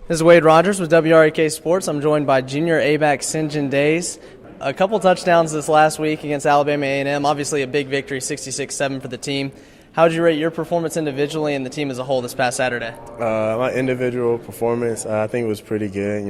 This is Wade Rogers with WREK Sports. I'm joined by junior A-back Synjyn Days. A couple touchdowns this last week against Alabama A&M. Obviously a big victory, 66-7 for the team. How would you rate your performance individually and the team as a whole this past Saturday? My individual performance, I think it was pretty good.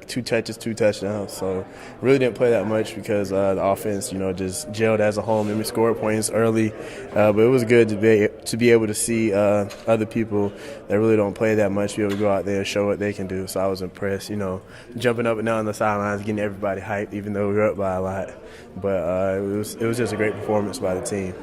2 touches, 2 touchdowns. So really didn't play that much because the offense, just gelled as a whole. And we scored points early, but it was good to be able to see other people that really don't play that much be able to go out there and show what they can do. So I was impressed. Jumping up and down the sidelines, getting everybody hyped, even though we were up by a lot. But it was just a great performance by the team.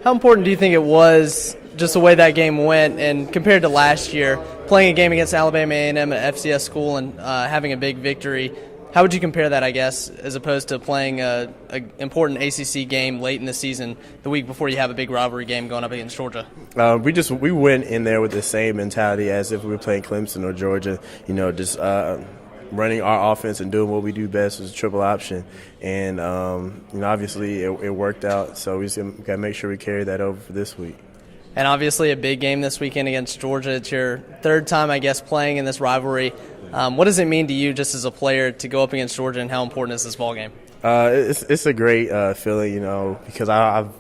How important do you think it was, just the way that game went, and compared to last year, playing a game against Alabama A&M at FCS school and having a big victory? How would you compare that, I guess, as opposed to playing an important ACC game late in the season, the week before you have a big rivalry game going up against Georgia? We went in there with the same mentality as if we were playing Clemson or Georgia. Just running our offense and doing what we do best is a triple option. And, obviously it worked out, so we just got to make sure we carry that over for this week. And obviously a big game this weekend against Georgia. It's your third time, I guess, playing in this rivalry. What does it mean to you just as a player to go up against Georgia, and how important is this ball game? It's a great feeling, because I've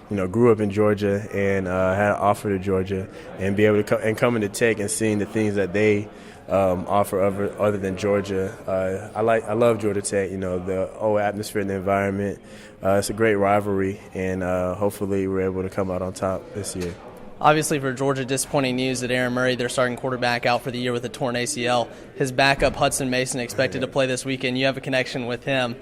grew up in Georgia and had an offer to Georgia, and be able to coming to Tech and seeing the things that they offer other than Georgia. I love Georgia Tech. The whole atmosphere and the environment. It's a great rivalry, and hopefully we're able to come out on top this year. Obviously for Georgia, disappointing news that Aaron Murray, their starting quarterback, out for the year with a torn ACL. His backup, Hudson Mason, expected to play this weekend. You have a connection with him.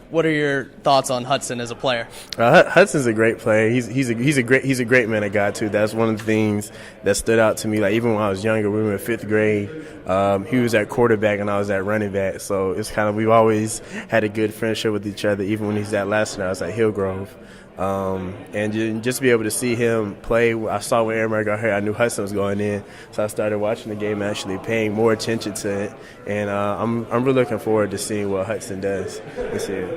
What are your thoughts on Hudson as a player? Hudson's a great player. He's a great man of God too. That's one of the things that stood out to me. Like even when I was younger, we were in 5th grade. He was at quarterback and I was at running back. So it's kind of, we've always had a good friendship with each other. Even when he's at Lassiter, I was at Hillgrove. And just be able to see him play. I saw when Aaron Murray got hurt, I knew Hudson was going in, so I started watching the game, actually paying more attention to it. And I'm really looking forward to seeing what Hudson does this year.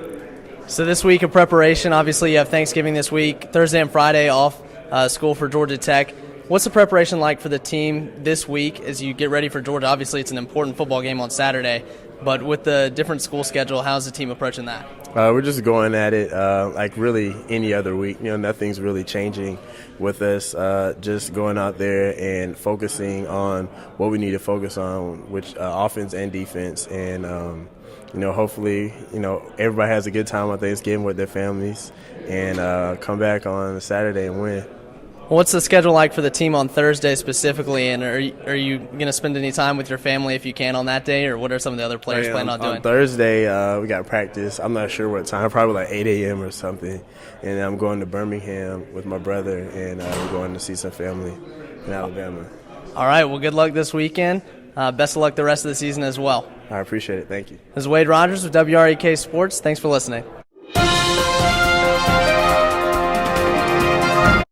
So this week of preparation, obviously you have Thanksgiving this week, Thursday and Friday off school for Georgia Tech. What's the preparation like for the team this week as you get ready for Georgia? Obviously it's an important football game on Saturday, but with the different school schedule, how's the team approaching that? We're just going at it like really any other week. Nothing's really changing with us. Just going out there and focusing on what we need to focus on, which offense and defense. And, hopefully, everybody has a good time on Thanksgiving with their families and come back on Saturday and win. What's the schedule like for the team on Thursday specifically, and are you going to spend any time with your family if you can on that day, or what are some of the other players planning on doing? On Thursday, we got practice. I'm not sure what time, probably like 8 a.m. or something, and I'm going to Birmingham with my brother, and we're going to see some family in Alabama. All right, well, good luck this weekend. Best of luck the rest of the season as well. I appreciate it. Thank you. This is Wade Rogers with WREK Sports. Thanks for listening.